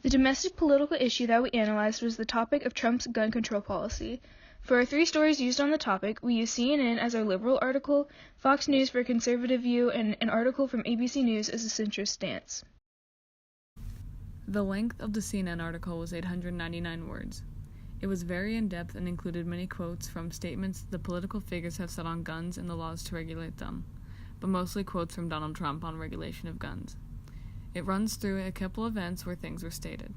The domestic political issue that we analyzed was the topic of Trump's gun control policy. For our 3 stories used on the topic, we used CNN as our liberal article, Fox News for a conservative view, and an article from ABC News as a centrist stance. The length of the CNN article was 899 words. It was very in-depth and included many quotes from statements the political figures have said on guns and the laws to regulate them, but mostly quotes from Donald Trump on regulation of guns. It runs through a couple events where things were stated.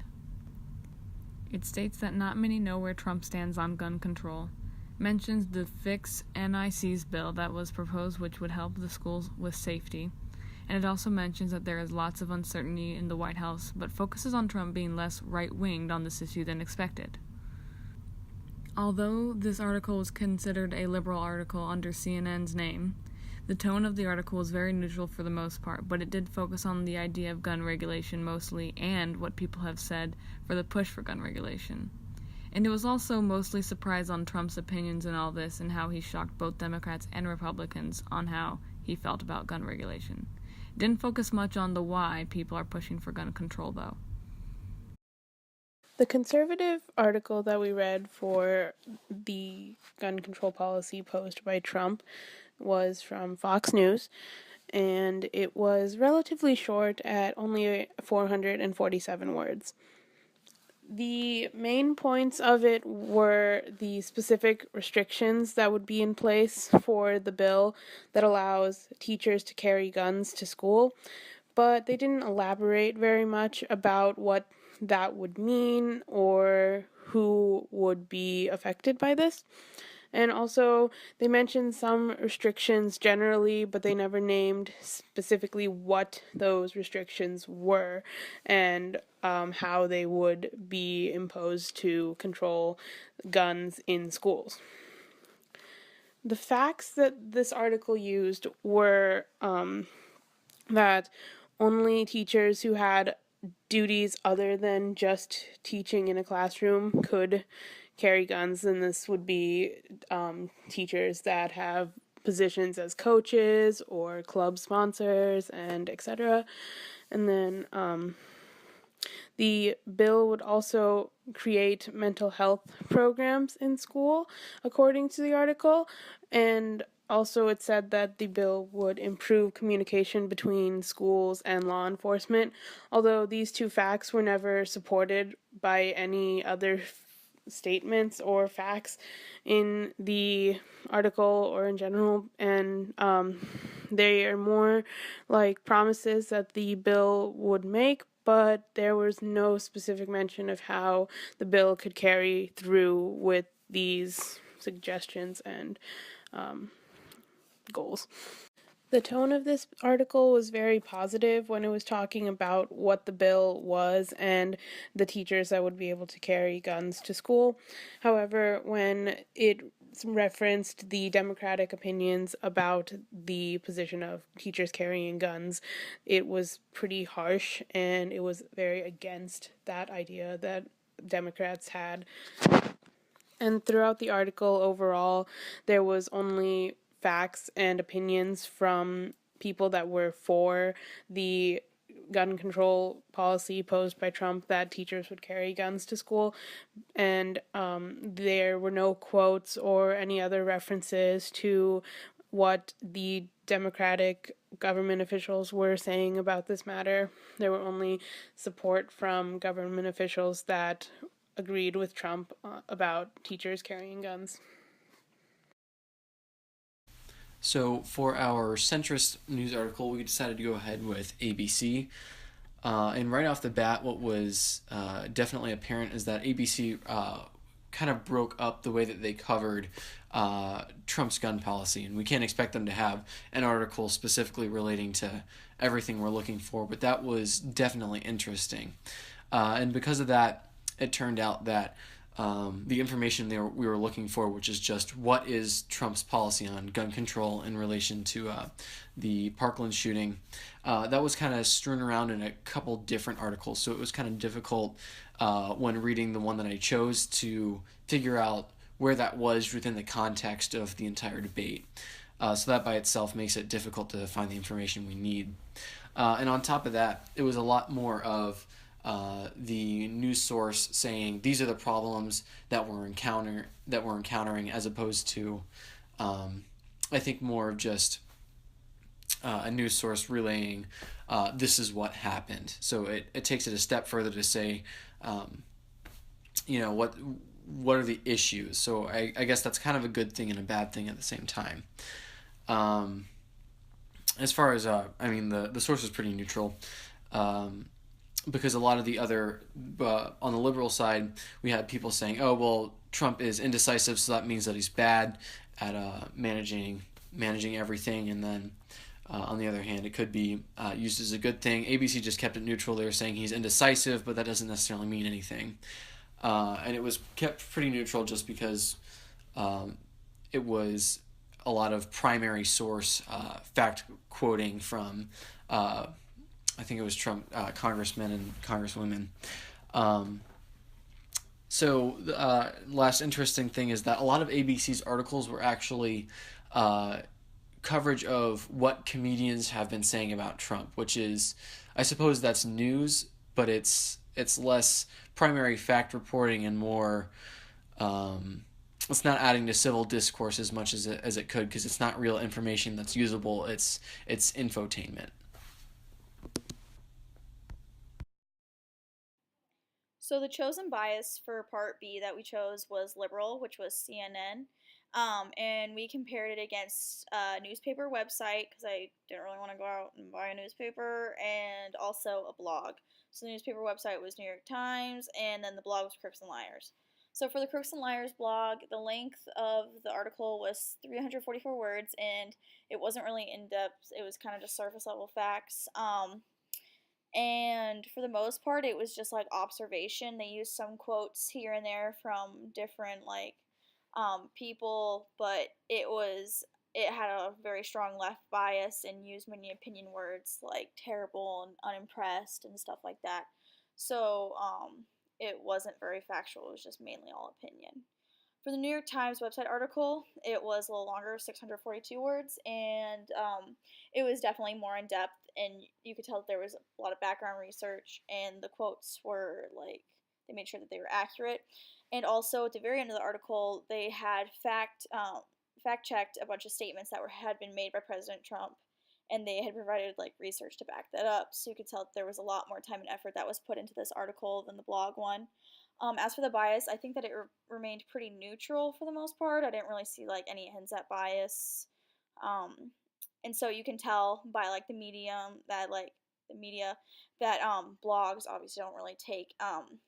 It states that not many know where Trump stands on gun control, mentions the Fix NIC's bill that was proposed which would help the schools with safety, and it also mentions that there is lots of uncertainty in the White House, but focuses on Trump being less right-winged on this issue than expected. Although this article was considered a liberal article under CNN's name, the tone of the article was very neutral for the most part, but it did focus on the idea of gun regulation mostly and what people have said for the push for gun regulation. And it was also mostly surprised on Trump's opinions in all this and how he shocked both Democrats and Republicans on how he felt about gun regulation. It didn't focus much on the why people are pushing for gun control, though. The conservative article that we read for the gun control policy posed by Trump was from Fox News, and it was relatively short at only 447 words. The main points of it were the specific restrictions that would be in place for the bill that allows teachers to carry guns to school, but they didn't elaborate very much about what that would mean or who would be affected by this. And also, they mentioned some restrictions generally, but they never named specifically what those restrictions were and how they would be imposed to control guns in schools. The facts that this article used were that only teachers who had duties other than just teaching in a classroom could carry guns, and this would be teachers that have positions as coaches or club sponsors and etc. And then the bill would also create mental health programs in school, according to the article, and also it said that the bill would improve communication between schools and law enforcement, although these two facts were never supported by any other statements or facts in the article or in general, and they are more like promises that the bill would make, but there was no specific mention of how the bill could carry through with these suggestions and goals. The tone of this article was very positive when it was talking about what the bill was and the teachers that would be able to carry guns to school. However, when it referenced the Democratic opinions about the position of teachers carrying guns, it was pretty harsh, and it was very against that idea that Democrats had. And throughout the article overall, there was only facts and opinions from people that were for the gun control policy posed by Trump that teachers would carry guns to school, and there were no quotes or any other references to what the Democratic government officials were saying about this matter. There were only support from government officials that agreed with Trump about teachers carrying guns. So for our centrist news article, we decided to go ahead with ABC. And right off the bat, what was definitely apparent is that ABC kind of broke up the way that they covered Trump's gun policy. And we can't expect them to have an article specifically relating to everything we're looking for, but that was definitely interesting. And because of that, it turned out that the information we were looking for, which is just what is Trump's policy on gun control in relation to the Parkland shooting, that was kind of strewn around in a couple different articles. So it was kind of difficult when reading the one that I chose to figure out where that was within the context of the entire debate. So that by itself makes it difficult to find the information we need. And on top of that, it was a lot more of the news source saying these are the problems that we're encountering, as opposed to, I think, more of just a news source relaying this is what happened. So it takes it a step further to say, what are the issues. So I guess that's kind of a good thing and a bad thing at the same time. As far as the source is pretty neutral, because a lot of the other on the liberal side, we had people saying, oh well, Trump is indecisive, so that means that he's bad at managing everything. And then on the other hand, it could be used as a good thing. ABC just kept it neutral. They were saying he's indecisive, but that doesn't necessarily mean anything. And it was kept pretty neutral just because it was a lot of primary source fact quoting from I think it was Trump congressmen and congresswomen. So last interesting thing is that a lot of ABC's articles were actually coverage of what comedians have been saying about Trump, which is, I suppose that's news, but it's less primary fact reporting and more, it's not adding to civil discourse as much as it could, because it's not real information that's usable. It's infotainment. So the chosen bias for part B that we chose was liberal, which was CNN. And we compared it against a newspaper website because I didn't really want to go out and buy a newspaper, and also a blog. So the newspaper website was New York Times, and then the blog was Crooks and Liars. So for the Crooks and Liars blog, the length of the article was 344 words, and it wasn't really in depth. It was kind of just surface level facts. And for the most part, it was just like observation. They used some quotes here and there from different people, but it had a very strong left bias and used many opinion words like terrible and unimpressed and stuff like that. So it wasn't very factual. It was just mainly all opinion. For the New York Times website article, it was a little longer, 642 words, and it was definitely more in depth, and you could tell that there was a lot of background research, and the quotes were they made sure that they were accurate. And also at the very end of the article, they had fact checked a bunch of statements that had been made by President Trump, and they had provided research to back that up. So you could tell that there was a lot more time and effort that was put into this article than the blog one. As for the bias, I think that it remained pretty neutral for the most part. I didn't really see any hints at bias, and so you can tell by the medium that blogs obviously don't really take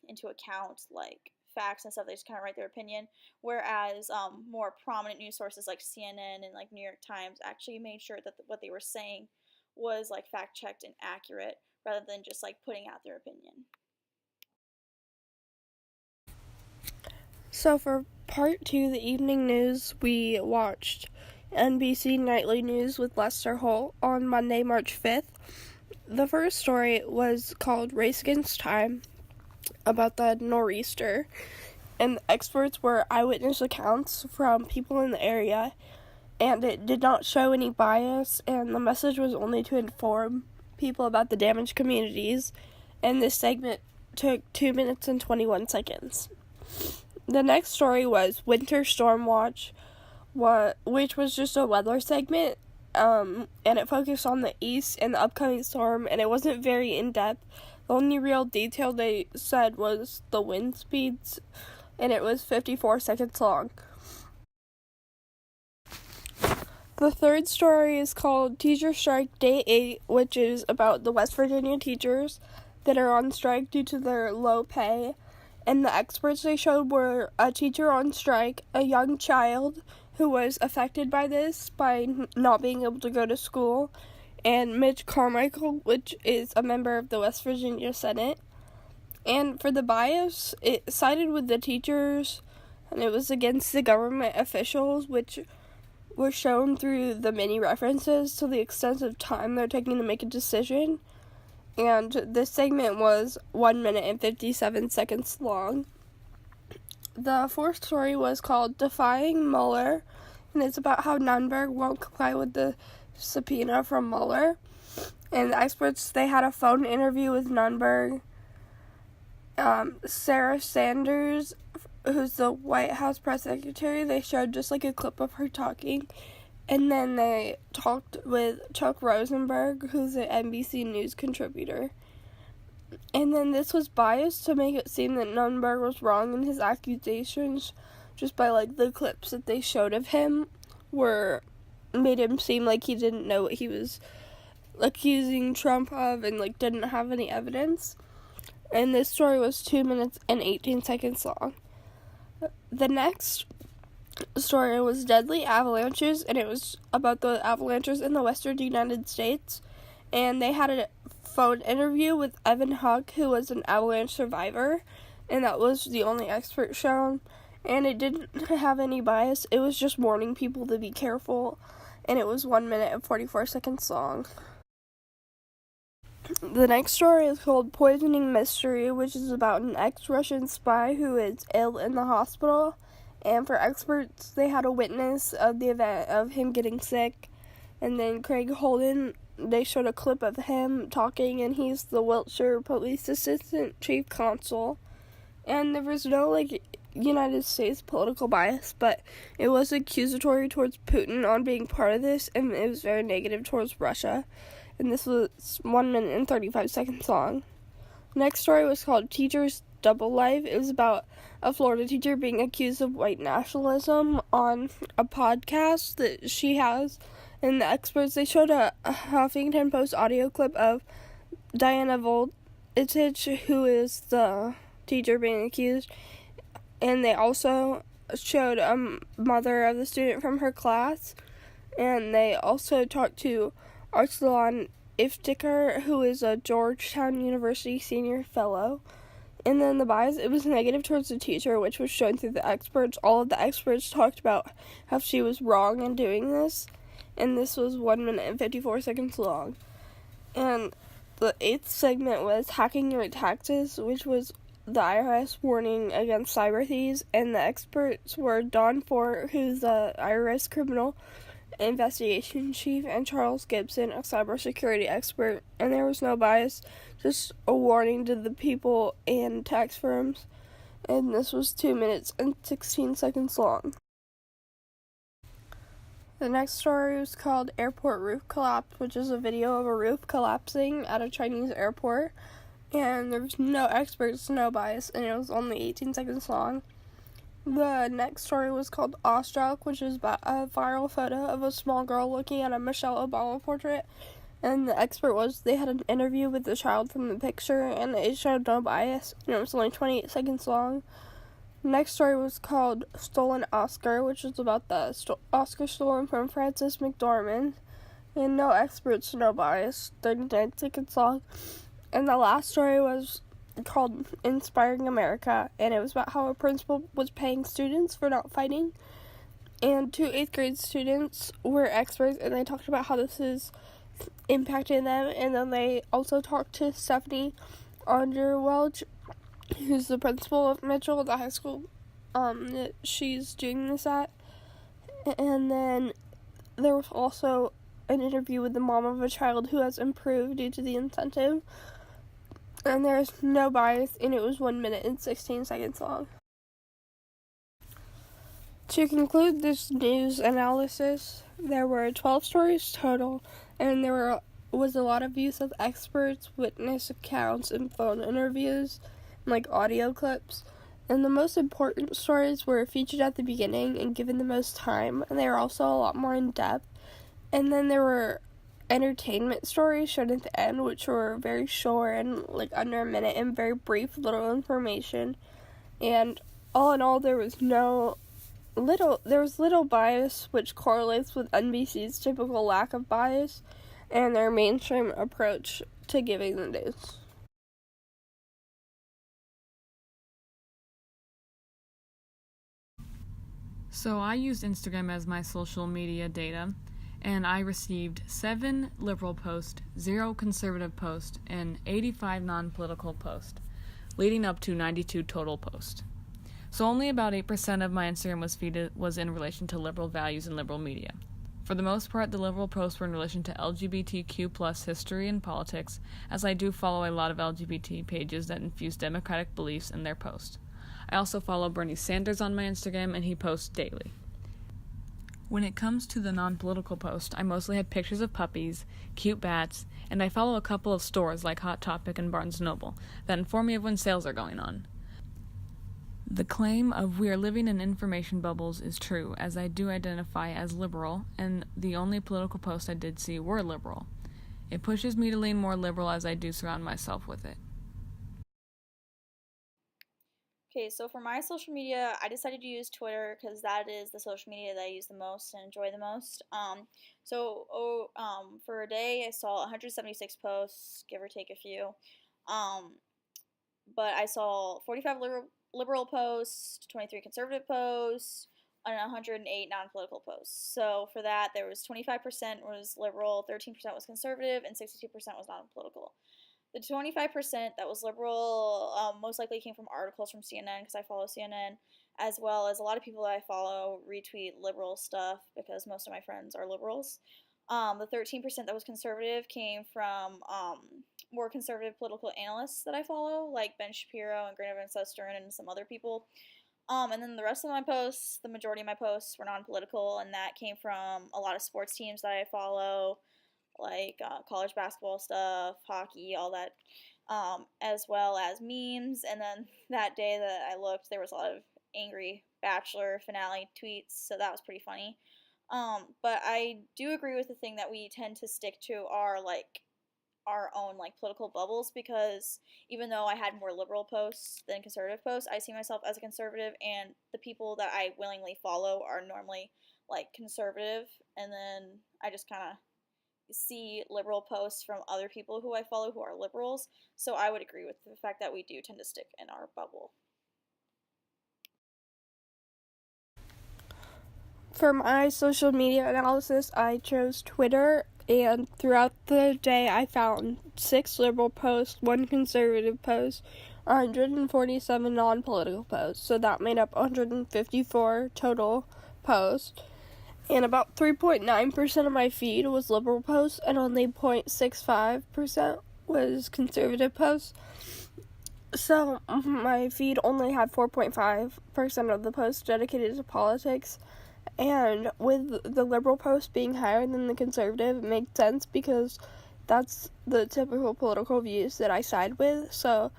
into account facts and stuff. They just kind of write their opinion, whereas more prominent news sources like CNN and New York Times actually made sure that what they were saying was fact checked and accurate, rather than just putting out their opinion. So for part 2, the evening news, we watched NBC Nightly News with Lester Holt on Monday, March 5th. The first story was called Race Against Time, about the nor'easter, and the experts were eyewitness accounts from people in the area, and it did not show any bias, and the message was only to inform people about the damaged communities, and this segment took 2 minutes and 21 seconds. The next story was Winter Storm Watch, which was just a weather segment, and it focused on the east and the upcoming storm, and it wasn't very in-depth. The only real detail they said was the wind speeds, and it was 54 seconds long. The third story is called Teacher Strike Day 8, which is about the West Virginia teachers that are on strike due to their low pay. And the experts they showed were a teacher on strike, a young child who was affected by this by not being able to go to school, and Mitch Carmichael, which is a member of the West Virginia Senate. And for the bias, it sided with the teachers, and it was against the government officials, which was shown through the many references to the extensive time they're taking to make a decision. And this segment was 1 minute and 57 seconds long. The fourth story was called Defying Mueller, and it's about how Nunberg won't comply with the subpoena from Mueller. And the experts, they had a phone interview with Nunberg, Sarah Sanders, who's the White House press secretary, they showed just like a clip of her talking. And then they talked with Chuck Rosenberg, who's an NBC News contributor. And then this was biased to make it seem that Nunberg was wrong in his accusations, just by like the clips that they showed of him made him seem like he didn't know what he was accusing Trump of and like didn't have any evidence. And this story was 2 minutes and 18 seconds long. The next story was deadly avalanches, and it was about the avalanches in the western United States. And they had a phone interview with Evan Huck, who was an avalanche survivor, and that was the only expert shown. And it didn't have any bias. It was just warning people to be careful, and it was 1 minute and 44 seconds long. The next story is called Poisoning Mystery, which is about an ex-Russian spy who is ill in the hospital. And for experts, they had a witness of the event of him getting sick. And then Craig Holden, they showed a clip of him talking, and he's the Wiltshire Police Assistant Chief Constable. And there was no, United States political bias, but it was accusatory towards Putin on being part of this, and it was very negative towards Russia. And this was 1 minute and 35 seconds long. Next story was called Teacher's Double Life. It was about a Florida teacher being accused of white nationalism on a podcast that she has. And the experts, they showed a Huffington Post audio clip of Diana Voltage, who is the teacher being accused. And they also showed a mother of the student from her class. And they also talked to Arsalan Iftikhar, who is a Georgetown University senior fellow. And then the bias, it was negative towards the teacher, which was shown through the experts. All of the experts talked about how she was wrong in doing this. And this was 1 minute and 54 seconds long. And the 8th segment was Hacking Your Taxes, which was the IRS warning against cyber thieves. And the experts were Don Fort, who's the IRS criminal investigation chief, and Charles Gibson, a cybersecurity expert. And there was no bias, just a warning to the people and tax firms. And this was 2 minutes and 16 seconds long. The next story was called Airport Roof Collapse, which is a video of a roof collapsing at a Chinese airport. And there was no experts, no bias, and it was only 18 seconds long. The next story was called Awestruck, which is about a viral photo of a small girl looking at a Michelle Obama portrait. And the expert was, they had an interview with the child from the picture, and it showed no bias, and it was only 28 seconds long. The next story was called Stolen Oscar, which is about the Oscar stolen from Frances McDormand. And no experts, no bias, 39 seconds long. And the last story was called Inspiring America, and it was about how a principal was paying students for not fighting. And 2 8th grade students were experts, and they talked about how this is impacting them. And then they also talked to Stephanie Underwelch, who's the principal of Mitchell, the high school that she's doing this at. And then there was also an interview with the mom of a child who has improved due to the incentive. And there's no bias, and it was 1 minute and 16 seconds long. To conclude this news analysis, there were 12 stories total, and there was a lot of use of experts, witness accounts, and phone interviews, and audio clips. And the most important stories were featured at the beginning and given the most time, and they were also a lot more in depth. And then there were entertainment stories shown at the end, which were very short and under a minute and very brief, little information. And all in all, there was little bias, which correlates with NBC's typical lack of bias and their mainstream approach to giving the news. So I used Instagram as my social media data, and I received 7 liberal posts, 0 conservative posts, and 85 non-political posts, leading up to 92 total posts. So only about 8% of my Instagram was in relation to liberal values and liberal media. For the most part, the liberal posts were in relation to LGBTQ plus history and politics, as I do follow a lot of LGBT pages that infuse democratic beliefs in their post. I also follow Bernie Sanders on my Instagram, and he posts daily. When it comes to the non-political post, I mostly have pictures of puppies, cute bats, and I follow a couple of stores like Hot Topic and Barnes & Noble that inform me of when sales are going on. The claim of we are living in information bubbles is true, as I do identify as liberal, and the only political posts I did see were liberal. It pushes me to lean more liberal as I do surround myself with it. Okay, so for my social media, I decided to use Twitter because that is the social media that I use the most and enjoy the most. For a day, I saw 176 posts, give or take a few. Um, but I saw 45 liberal posts, 23 conservative posts, and 108 non-political posts. So for that, there was 25% was liberal, 13% was conservative, and 62% was non-political. The 25% that was liberal most likely came from articles from CNN because I follow CNN, as well as a lot of people that I follow retweet liberal stuff because most of my friends are liberals. The 13% that was conservative came from more conservative political analysts that I follow, like Ben Shapiro and Grant Van Susteren and some other people. And then the rest of my posts, the majority of my posts were non-political, and that came from a lot of sports teams that I follow, like college basketball stuff, hockey, all that, as well as memes. And then that day that I looked, there was a lot of angry Bachelor finale tweets, so that was pretty funny. But I do agree with the thing that we tend to stick to our own political bubbles, because even though I had more liberal posts than conservative posts, I see myself as a conservative, and the people that I willingly follow are normally conservative, and then I just kind of see liberal posts from other people who I follow who are liberals. So I would agree with the fact that we do tend to stick in our bubble. For my social media analysis, I chose Twitter, and throughout the day I found 6 liberal posts, 1 conservative post, 147 non-political posts, so that made up 154 total posts. And about 3.9% of my feed was liberal posts, and only 0.65% was conservative posts. So my feed only had 4.5% of the posts dedicated to politics. And with the liberal post being higher than the conservative, it makes sense because that's the typical political views that I side with. So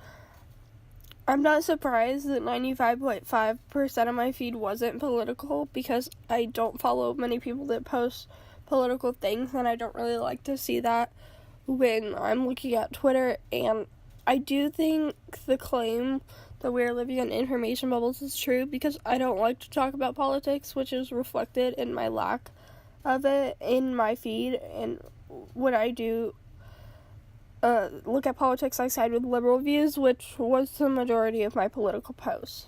I'm not surprised that 95.5% of my feed wasn't political, because I don't follow many people that post political things, and I don't really like to see that when I'm looking at Twitter. And I do think the claim that we are living in information bubbles is true, because I don't like to talk about politics, which is reflected in my lack of it in my feed. And when I do look at politics, I side with liberal views, which was the majority of my political posts.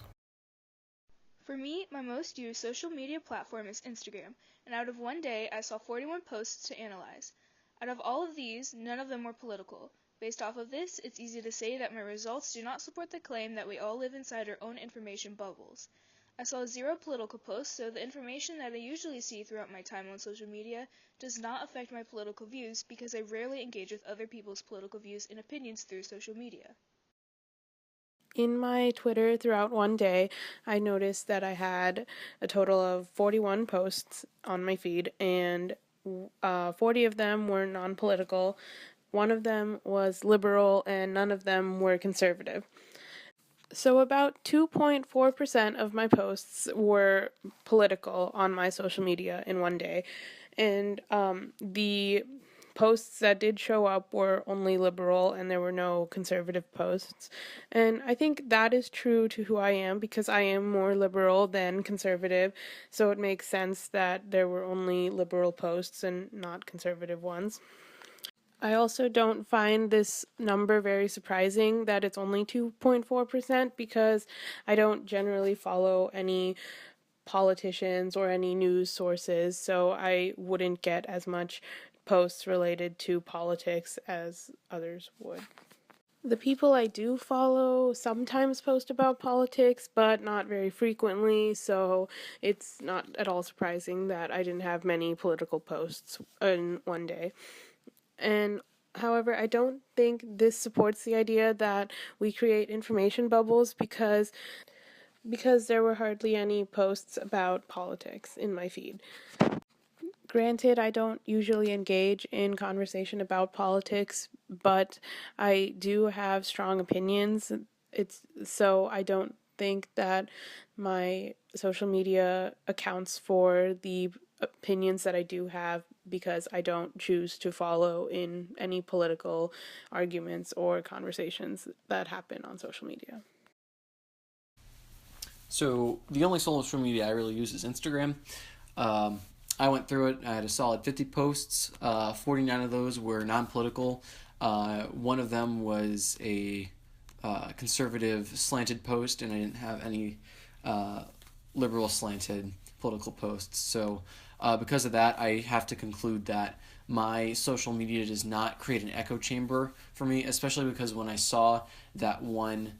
For me, my most used social media platform is Instagram, and out of one day, I saw 41 posts to analyze. Out of all of these, none of them were political. Based off of this, it's easy to say that my results do not support the claim that we all live inside our own information bubbles. I saw 0 political posts, so the information that I usually see throughout my time on social media does not affect my political views, because I rarely engage with other people's political views and opinions through social media. In my Twitter throughout one day, I noticed that I had a total of 41 posts on my feed, and 40 of them were non-political. 1 of them was liberal, and none of them were conservative. So about 2.4% of my posts were political on my social media in one day. And the posts that did show up were only liberal, and there were no conservative posts. And I think that is true to who I am, because I am more liberal than conservative. So it makes sense that there were only liberal posts and not conservative ones. I also don't find this number very surprising, that it's only 2.4%, because I don't generally follow any politicians or any news sources, so I wouldn't get as much posts related to politics as others would. The people I do follow sometimes post about politics, but not very frequently, so it's not at all surprising that I didn't have many political posts in one day. And however, I don't think this supports the idea that we create information bubbles because there were hardly any posts about politics in my feed. Granted, I don't usually engage in conversation about politics, but I do have strong opinions. So I don't think that my social media accounts for the opinions that I do have, because I don't choose to follow in any political arguments or conversations that happen on social media. So the only social media I really use is Instagram. I went through it. I had a solid 50 posts. 49 of those were non-political. One of them was a conservative slanted post, and I didn't have any liberal slanted political posts. So because of that, I have to conclude that my social media does not create an echo chamber for me, especially because when I saw that one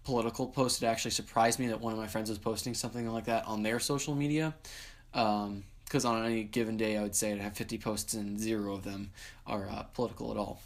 political post, it actually surprised me that one of my friends was posting something like that on their social media. Because on any given day, I would say I'd have 50 posts and 0 of them are political at all.